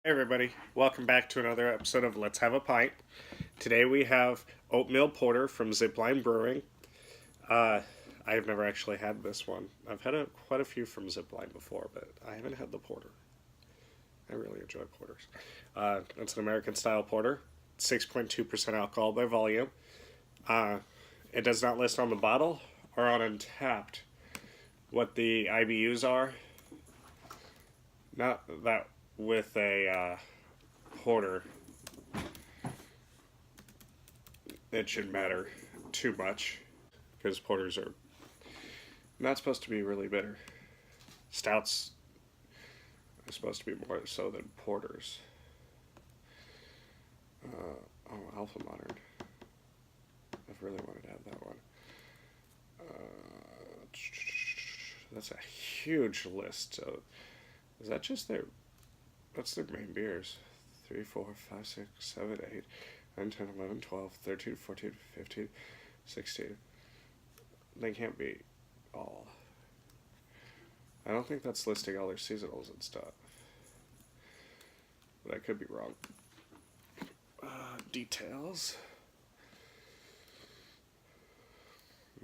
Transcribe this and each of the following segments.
Hey everybody, welcome back to another episode of Let's Have a Pint. Today we have Oatmeal Porter from Zipline Brewing. I have never actually had this one. I've had quite a few from Zipline before, but I haven't had the porter. I really enjoy porters. It's an American style porter, 6.2% alcohol by volume. It does not list on the bottle or on Untapped what the IBUs are. Not that with a porter, it shouldn't matter too much because porters are not supposed to be really bitter. Stouts are supposed to be more so than porters. Alpha Modern. I've really wanted to have that one. That's a huge list. So is that just their... That's their main beers. 3, 4, 5, 6, 7, 8, 9, 10, 11, 12, 13, 14, 15, 16. They can't be all. I don't think that's listing all their seasonals and stuff. But I could be wrong. Details.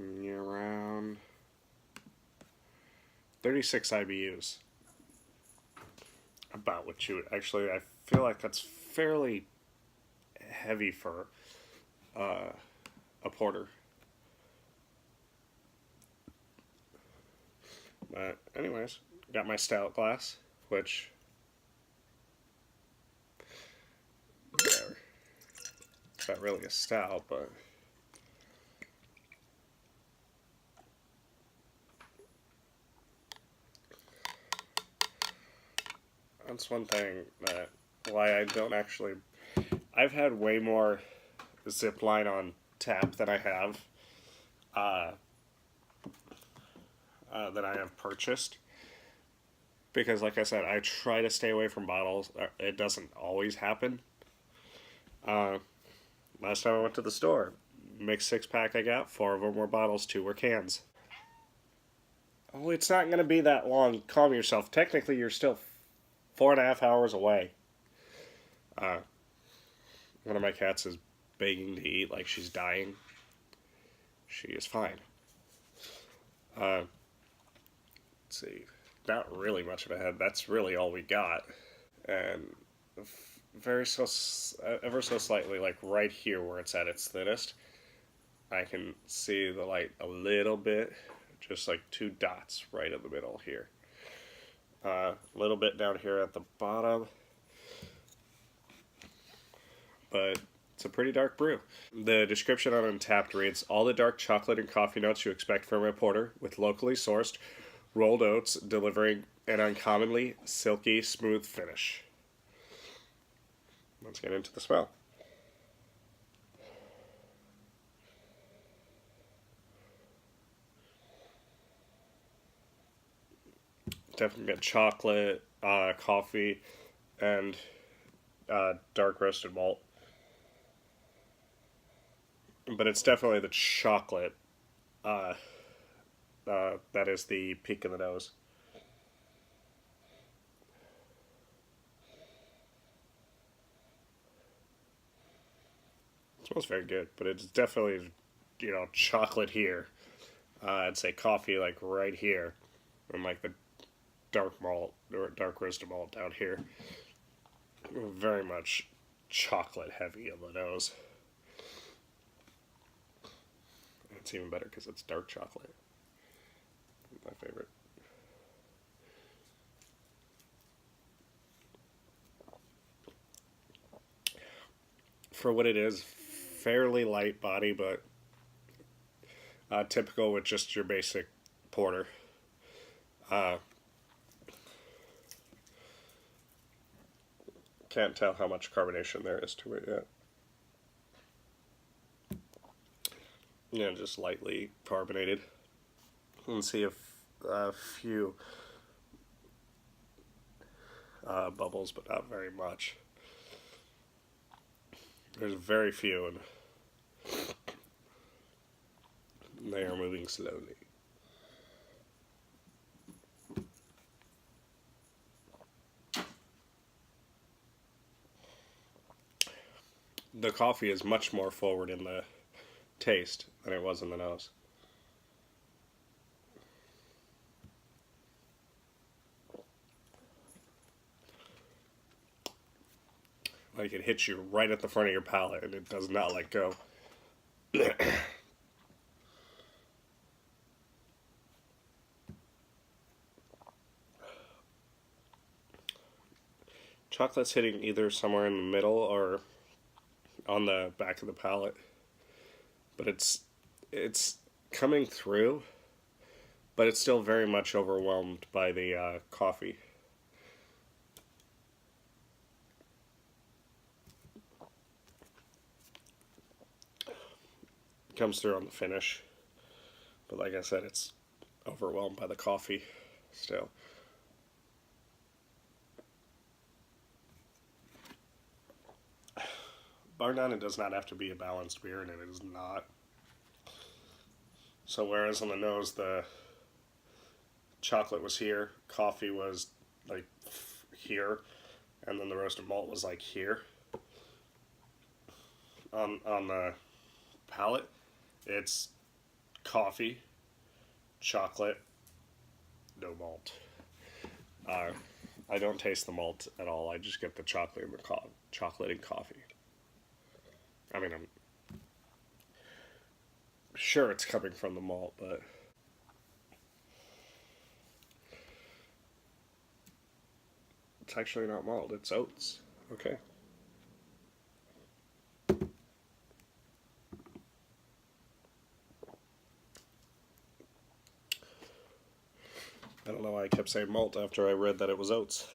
Around 36 IBUs. About what you would actually, I feel like that's fairly heavy for a porter. But anyways, got my stout glass, which whatever. It's not really a stout, but that's one thing that why I don't actually... I've had way more Zipline on tap than I have purchased. Because like I said, I try to stay away from bottles. It doesn't always happen. Last time I went to the store, mixed 6-pack I got, 4 of them were bottles, 2 were cans. Oh, it's not going to be that long. Calm yourself. Technically, you're still 4.5 hours away. One of my cats is begging to eat like she's dying. She is fine. Let's see. Not really much of a head. That's really all we got. And ever so slightly, like right here where it's at its thinnest, I can see the light a little bit. Just like 2 dots right in the middle here. A little bit down here at the bottom, but it's a pretty dark brew. The description on Untapped reads, all the dark chocolate and coffee notes you expect from a porter, with locally sourced rolled oats delivering an uncommonly silky, smooth finish. Let's get into the smell. Definitely got chocolate, coffee, and dark roasted malt. But it's definitely the chocolate that is the peak of the nose. It smells very good, but it's definitely, chocolate here. I'd say coffee like right here, and like the dark malt or dark roasted malt down here. Very much chocolate heavy on the nose. It's even better because it's dark chocolate. My favorite. For what it is, fairly light body, but typical with just your basic porter. Can't tell how much carbonation there is to it yet. Just lightly carbonated. You can see a few bubbles, but not very much. There's very few, and they are moving slowly. the coffee is much more forward in the taste than it was in the nose. Like, it hits you right at the front of your palate and it does not let go. Chocolate's hitting either somewhere in the middle or on the back of the palate. But it's coming through, but it's still very much overwhelmed by the coffee. It comes through on the finish, but like I said, it's overwhelmed by the coffee still. Bar none, it does not have to be a balanced beer, and it is not. So whereas on the nose, the chocolate was here, coffee was like here, and then the roasted malt was like here. On the palate, it's coffee, chocolate, no malt. I don't taste the malt at all. I just get the chocolate and the chocolate and coffee. I mean, I'm sure it's coming from the malt, but it's actually not malt. It's oats. Okay. I don't know why I kept saying malt after I read that it was oats.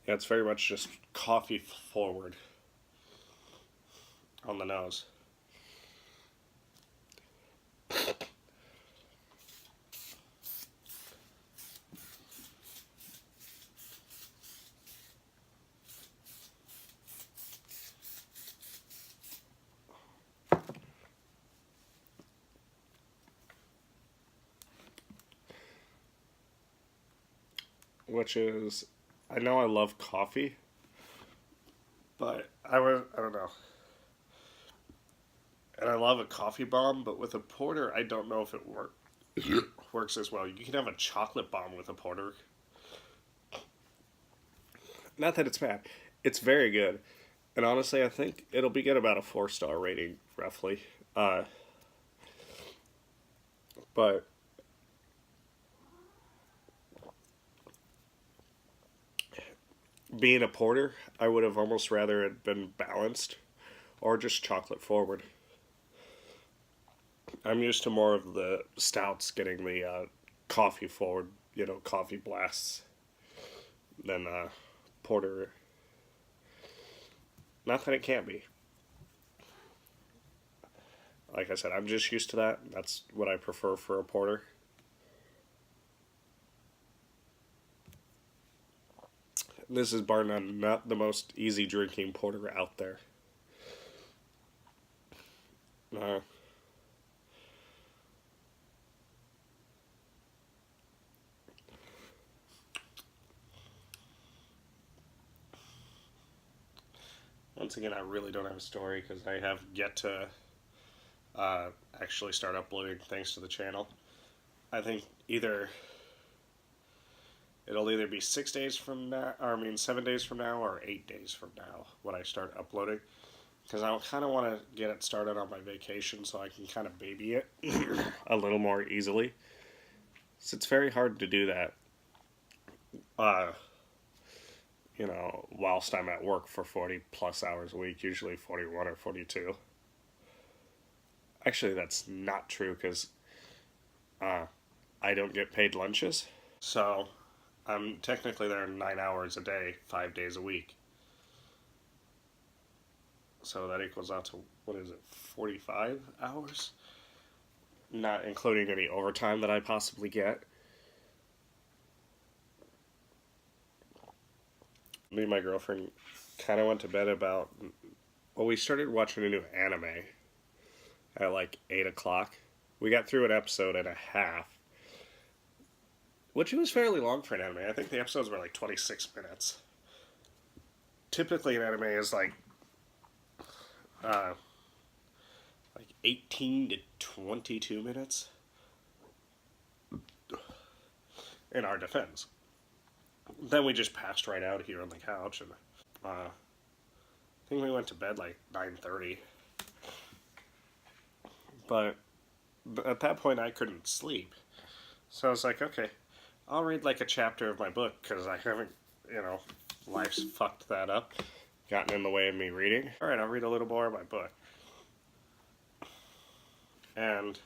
Yeah, it's very much just coffee forward on the nose. Which is, I know I love coffee, but I don't know. And I love a coffee bomb, but with a porter, I don't know if it works as well. You can have a chocolate bomb with a porter. Not that it's bad. It's very good. And honestly, I think it'll be get about a 4-star rating, roughly. But being a porter, I would have almost rather it been balanced or just chocolate forward. I'm used to more of the stouts getting the coffee forward, coffee blasts, than porter. Not that it can't be. Like I said, I'm just used to that. That's what I prefer for a porter. This is bar none not the most easy drinking porter out there. Uh, Once again, I really don't have a story because I have yet to actually start uploading things to the channel. I think it'll either be 6 days from now, or 7 days from now, or 8 days from now when I start uploading. Because I kind of want to get it started on my vacation so I can kind of baby it a little more easily. So it's very hard to do that, whilst I'm at work for 40 plus hours a week, usually 41 or 42. Actually, that's not true because I don't get paid lunches. So I'm technically there 9 hours a day, 5 days a week. So that equals out to, 45 hours? Not including any overtime that I possibly get. Me and my girlfriend kind of went to bed we started watching a new anime at like 8 o'clock, We got through an episode and a half, which was fairly long for an anime. I think the episodes were like 26 minutes. Typically, an anime is uh, like 18 to 22 minutes. In our defense. Then we just passed right out here on the couch, and I think we went to bed like 9:30. But at that point, I couldn't sleep, so I was like, okay, I'll read like a chapter of my book because I haven't, life's fucked that up, gotten in the way of me reading. All right, I'll read a little more of my book, and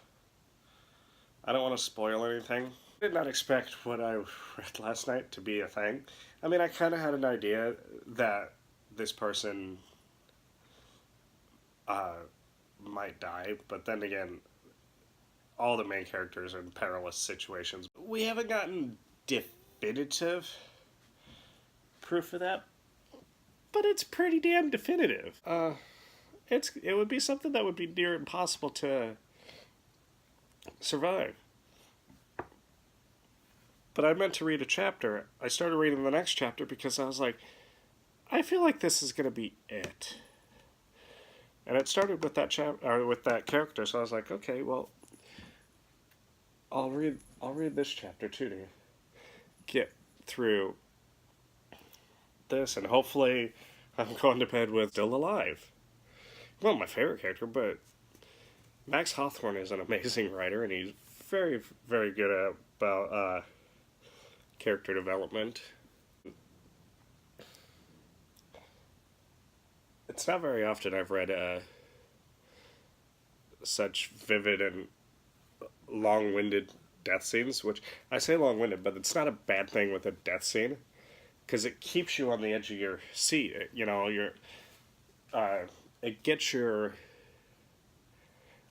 I don't want to spoil anything. I did not expect what I read last night to be a thing. I mean, I kind of had an idea that this person might die, but then again, all the main characters are in perilous situations. We haven't gotten definitive proof of that, but it's pretty damn definitive. It would be something that would be near impossible to survive. But I meant to read a chapter. I started reading the next chapter because I was like, I feel like this is going to be it. And it started with with that character, so I was like, okay, well, I'll read this chapter too to get through this, and hopefully I'm going to bed with still alive. Well, my favorite character, but Max Hawthorne is an amazing writer, and he's very, very good about character development. It's not very often I've read such vivid and long-winded death scenes, which I say long-winded, but it's not a bad thing with a death scene, because it keeps you on the edge of your seat. It gets your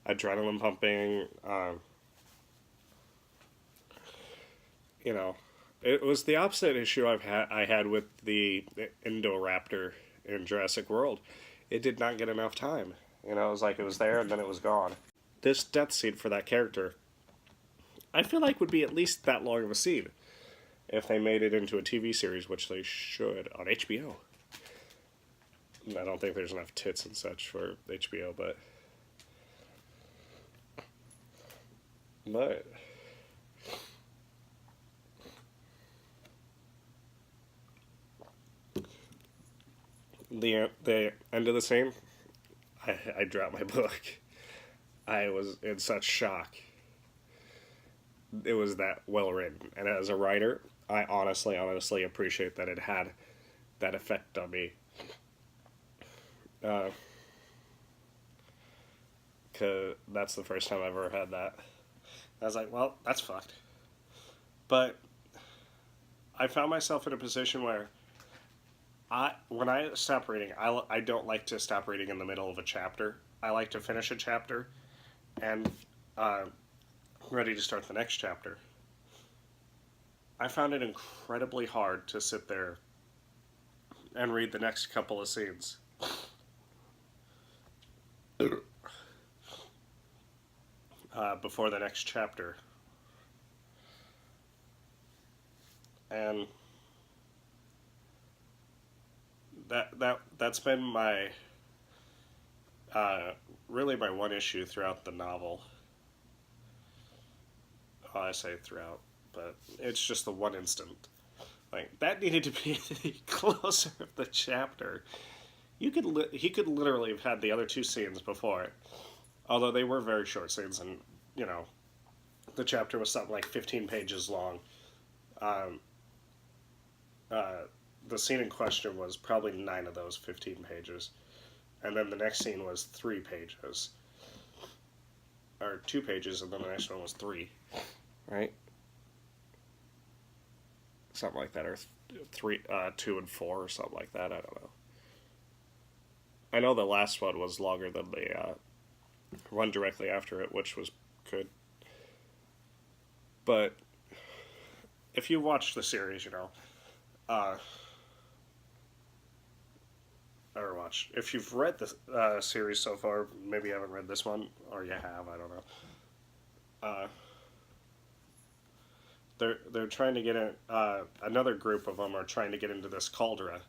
adrenaline pumping. It was the opposite issue I had with the Indoraptor in Jurassic World. It did not get enough time. It was like it was there and then it was gone. This death scene for that character, I feel like would be at least that long of a scene if they made it into a TV series, which they should on HBO. I don't think there's enough tits and such for HBO, but the end of the scene, I dropped my book. I was in such shock. It was that well written, and as a writer, I honestly appreciate that it had that effect on me. Cause that's the first time I've ever had that. I was like, well, that's fucked. But I found myself in a position where when I stop reading, I don't like to stop reading in the middle of a chapter. I like to finish a chapter and ready to start the next chapter. I found it incredibly hard to sit there and read the next couple of scenes. Before the next chapter. And that's been my really my one issue throughout the novel. Well, I say throughout, but it's just the one instant. Like that needed to be the closer of the chapter. He could literally have had the other two scenes before it, although they were very short scenes, and the chapter was something like 15 pages long. The scene in question was probably 9 of those 15 pages. And then the next scene was 3 pages. Or 2 pages, and then the next one was 3. Right? Something like that, or 2 and 4, or something like that, I don't know. I know the last one was longer than the one directly after it, which was good. But if you watch the series, if you've read the series so far, maybe you haven't read this one, or you have, I don't know. uh, they're trying to get in. Another group of them are trying to get into this caldera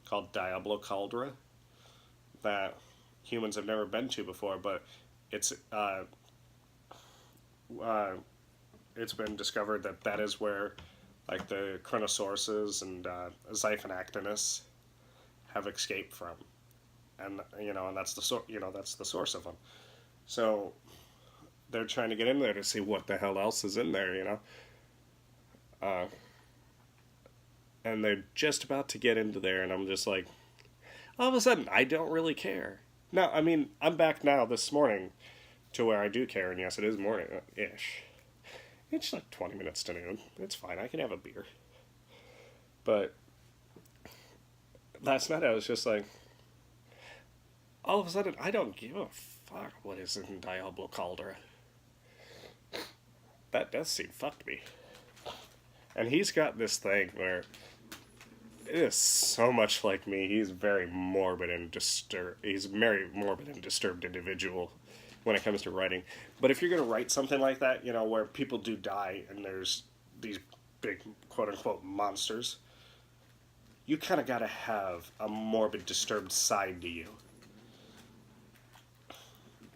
called Diablo Caldera that humans have never been to before, but it's uh, it's been discovered that that is where like the Kronosauruses and Xiphonactinus have escaped from, and and that's that's the source of them. So they're trying to get in there to see what the hell else is in there, uh, and they're just about to get into there, and I'm just like, all of a sudden, I don't really care. No, I mean, I'm back now this morning to where I do care, and yes, it is morning-ish. It's like 20 minutes to noon. It's fine. I can have a beer. But last night I was just like, all of a sudden, I don't give a fuck what is in Diablo Caldera. That death scene fucked me. And he's got this thing where it is so much like me. He's very morbid and disturbed. He's a very morbid and disturbed individual when it comes to writing. But if you're going to write something like that, where people do die and there's these big quote-unquote monsters, you kind of got to have a morbid, disturbed side to you.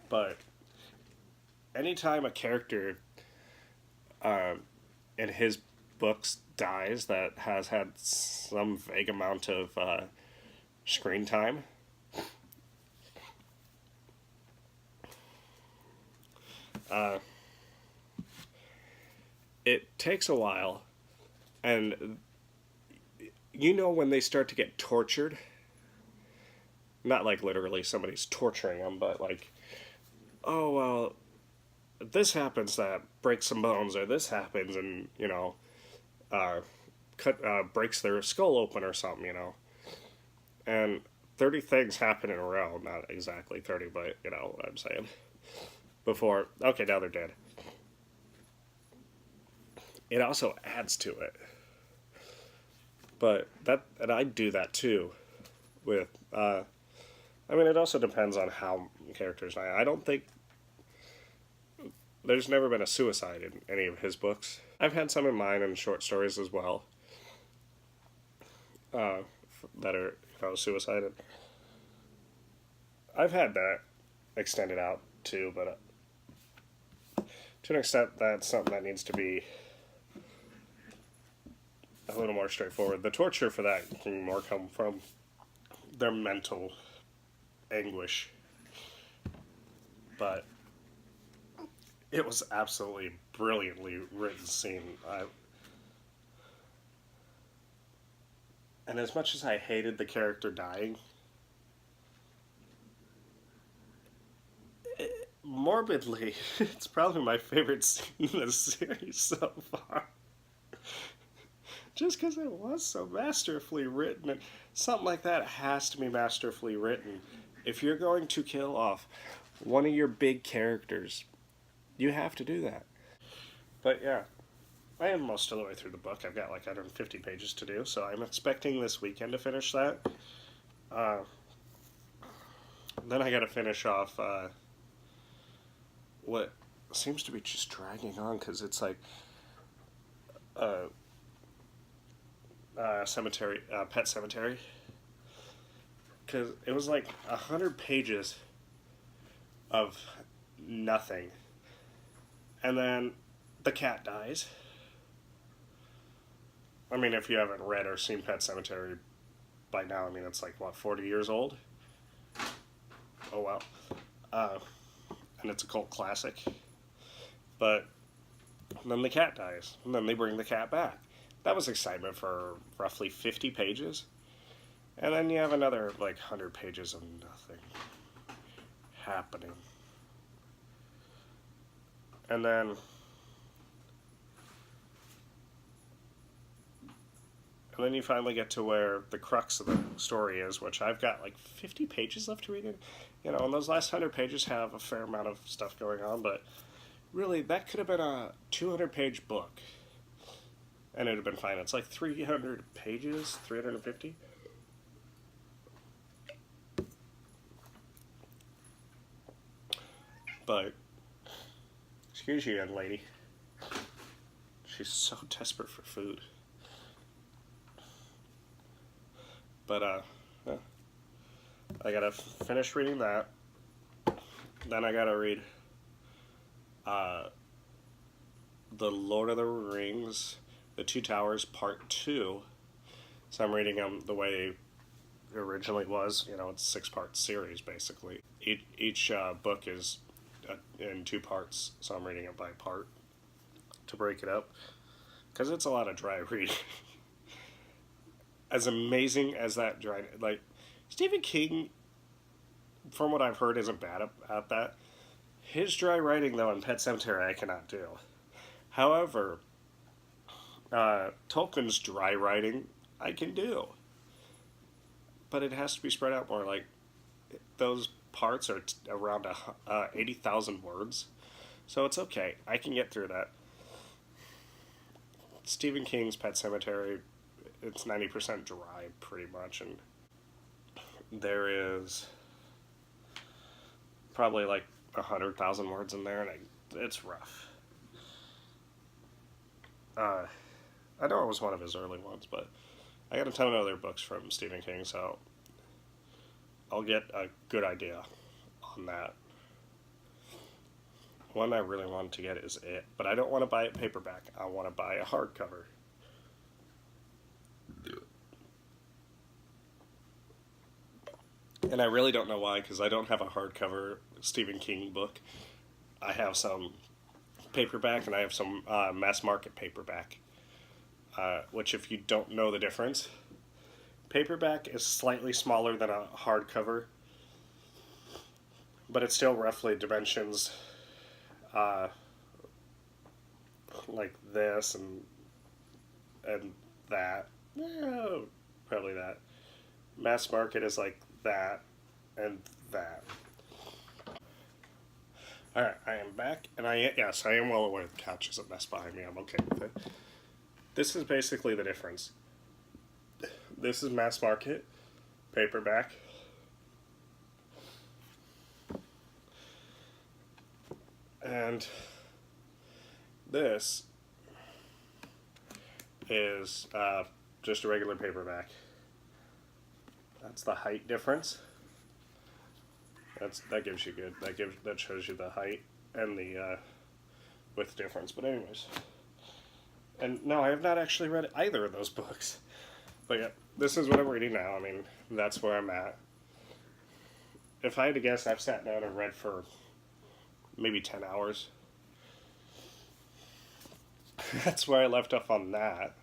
But anytime a character in his books dies that has had some vague amount of screen time, it takes a while, and when they start to get tortured, not like literally somebody's torturing them, but like, oh well, this happens that breaks some bones, or this happens and breaks their skull open or something, and 30 things happen in a row. Not exactly 30, but you know what I'm saying. Before, okay, now they're dead. It also adds to it. But and I do that too with, it also depends on how characters die. I don't think, there's never been a suicide in any of his books. I've had some in mine and short stories as well, that are, suicided. I've had that extended out too, but to an extent, that's something that needs to be a little more straightforward. The torture for that can more come from their mental anguish. But it was absolutely brilliantly written scene. And as much as I hated the character dying, morbidly, it's probably my favorite scene in the series so far. Just because it was so masterfully written. And something like that has to be masterfully written. If you're going to kill off one of your big characters, you have to do that. But yeah, I am most of the way through the book. I've got like 150 pages to do, so I'm expecting this weekend to finish that. Then I got to finish off what seems to be just dragging on, because it's like cemetery, Pet Cemetery, because it was like 100 pages of nothing, and then the cat dies. I mean, if you haven't read or seen Pet Cemetery by now, I mean, it's like, what, 40 years old? Oh, wow. And it's a cult classic. But then the cat dies, and then they bring the cat back. That was excitement for roughly 50 pages. And then you have another, like, 100 pages of nothing happening. And then you finally get to where the crux of the story is, which I've got like 50 pages left to read in. And those last 100 pages have a fair amount of stuff going on, but really, that could have been a 200-page book. And it would have been fine. It's like 300 pages, 350. But, Excuse you, young lady. She's so desperate for food. But, yeah. I gotta finish reading that. Then I gotta read, The Lord of the Rings, The Two Towers, Part 2. So I'm reading them the way it originally was. You know, it's a 6-part series, basically. Each book is in 2 parts, so I'm reading it by part to break it up. Because it's a lot of dry reading. As amazing as that dry... Like, Stephen King, from what I've heard, isn't bad at that. His dry writing, though, in Pet Sematary, I cannot do. However, Tolkien's dry writing, I can do. But it has to be spread out more. Like, those parts are around 80,000 words. So it's okay. I can get through that. Stephen King's Pet Sematary, it's 90% dry, pretty much. And there is probably like 100,000 words in there, and it's rough. I know it was one of his early ones, but I got a ton of other books from Stephen King, so I'll get a good idea on that. One I really wanted to get is It, but I don't want to buy it paperback. I want to buy a hardcover. And I really don't know why, because I don't have a hardcover Stephen King book. I have some paperback, and I have some mass market paperback. Which, if you don't know the difference, paperback is slightly smaller than a hardcover, but it's still roughly dimensions like this and that. Yeah, probably that. Mass market is like that and that. Alright, I am back, and I am well aware the couch is a mess behind me. I'm okay with it. This is basically the difference. This is mass market, paperback. And this is just a regular paperback. That's the height difference. That gives you good. That shows you the height and the width difference. But anyways. And no, I have not actually read either of those books. But yeah, this is what I'm reading now. I mean, that's where I'm at. If I had to guess, I've sat down and read for maybe 10 hours. That's where I left off on that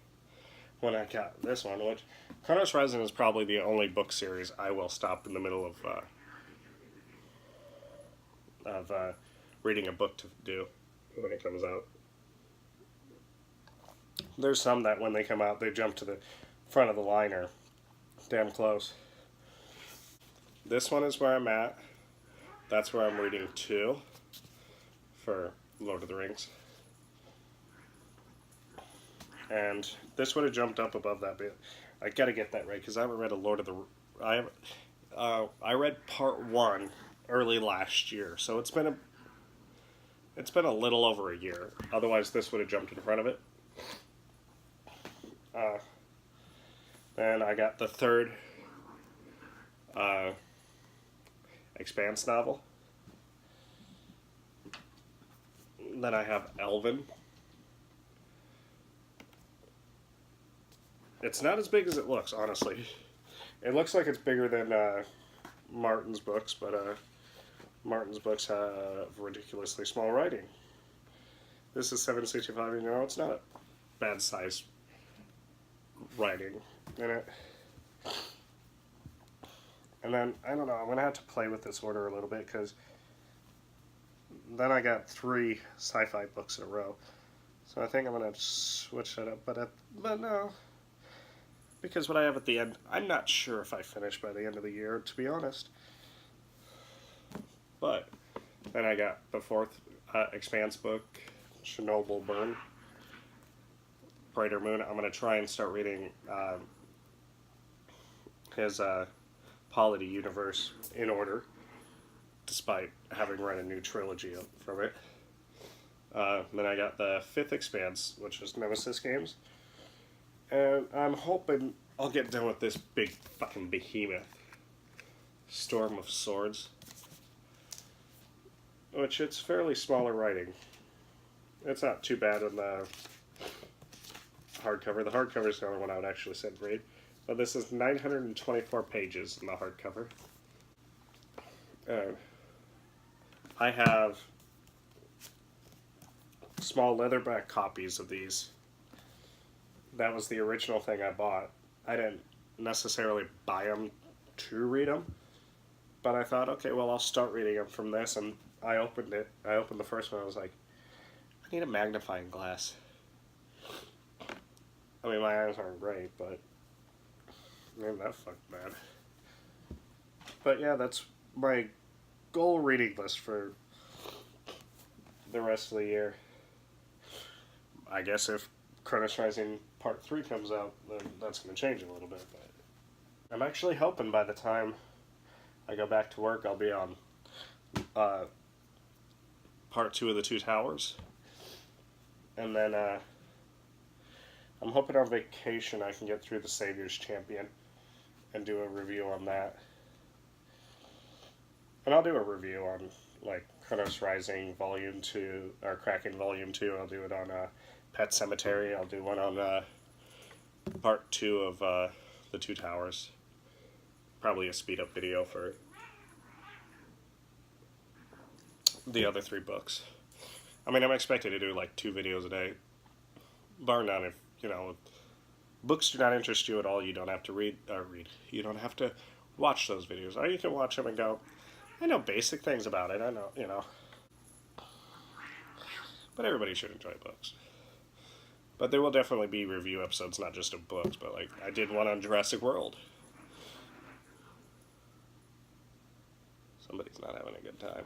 when I got this one, which Kronos Rising is probably the only book series I will stop in the middle of reading a book to do when it comes out. There's some that when they come out, they jump to the front of the line or damn close. This one is where I'm at. That's where I'm reading to for Lord of the Rings. And this would have jumped up above that bit. I gotta get that right because I haven't read a Lord of the. I read part 1 early last year, so it's been a little over a year. Otherwise, this would have jumped in front of it. Then I got the 3rd Expanse novel. Then I have Elven. It's not as big as it looks, honestly. It looks like it's bigger than Martin's books, but Martin's books have ridiculously small writing. This is 765, and it's not a bad size writing in it. And then, I don't know, I'm going to have to play with this order a little bit, because then I got 3 sci-fi books in a row. So I think I'm going to switch that up, but no. Because what I have at the end, I'm not sure if I finish by the end of the year, to be honest. But then I got the 4th Expanse book, Chernobyl Burn, Brighter Moon. I'm going to try and start reading his Polity universe in order, despite having read a new trilogy from it. Then I got the 5th Expanse, which is Nemesis games. And I'm hoping I'll get done with this big fucking behemoth. Storm of Swords. Which it's fairly smaller writing. It's not too bad in the hardcover. The hardcover is the only one I would actually say read. But this is 924 pages in the hardcover. I have small leatherback copies of these. That was the original thing I bought. I didn't necessarily buy them to read them, but I thought, okay, well, I'll start reading them from this, and I opened it. I opened the first one, I was like, I need a magnifying glass. I mean, my eyes aren't great, but man, that fucked bad. But yeah, that's my goal reading list for the rest of the year. I guess if Kronos Rising Part 3 comes out, then that's going to change a little bit. But I'm actually hoping by the time I go back to work, I'll be on Part 2 of the Two Towers. And then I'm hoping on vacation I can get through the Savior's Champion and do a review on that. And I'll do a review on, like, Kronos Rising Volume 2, or Kraken Volume 2. I'll do it on Pet Cemetery. I'll do one on Part 2 of the Two Towers. Probably a speed-up video for the other 3 books. I mean, I'm expected to do, like, 2 videos a day. Bar none, if, you know, if books do not interest you at all, you don't have to read. You don't have to watch those videos. Or you can watch them and go, I know basic things about it. I know, you know. But everybody should enjoy books. But there will definitely be review episodes, not just of books, but, like, I did one on Jurassic World. Somebody's not having a good time.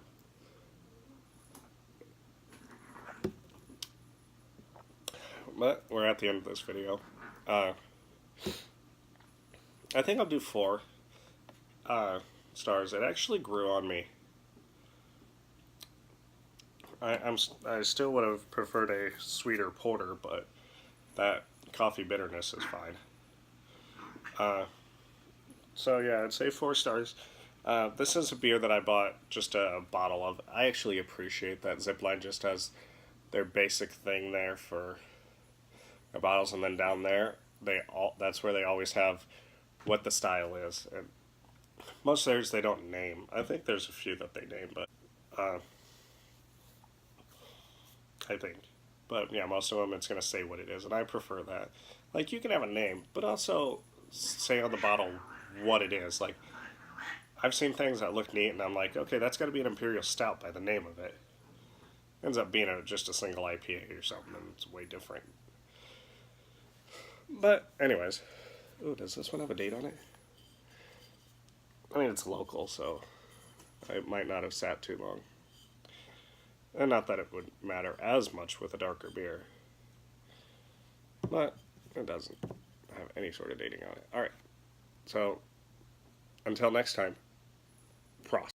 But we're at the end of this video. I think I'll do 4 stars. It actually grew on me. I still would have preferred a sweeter porter, but that coffee bitterness is fine. So yeah, I'd say 4 stars. This is a beer that I bought just a bottle of. I actually appreciate that Zipline just has their basic thing there for their bottles, and then down there that's where they always have what the style is. And most of theirs they don't name. I think there's a few that they name, but I think. But yeah, most of them it's going to say what it is, and I prefer that. Like, you can have a name, but also say on the bottle what it is. Like, I've seen things that look neat, and I'm like, okay, that's got to be an Imperial Stout by the name of it. Ends up being just a single IPA or something, and it's way different. But, anyways. Ooh, does this one have a date on it? I mean, it's local, so it might not have sat too long. And not that it would matter as much with a darker beer. But it doesn't have any sort of dating on it. Alright. So, until next time, Prost.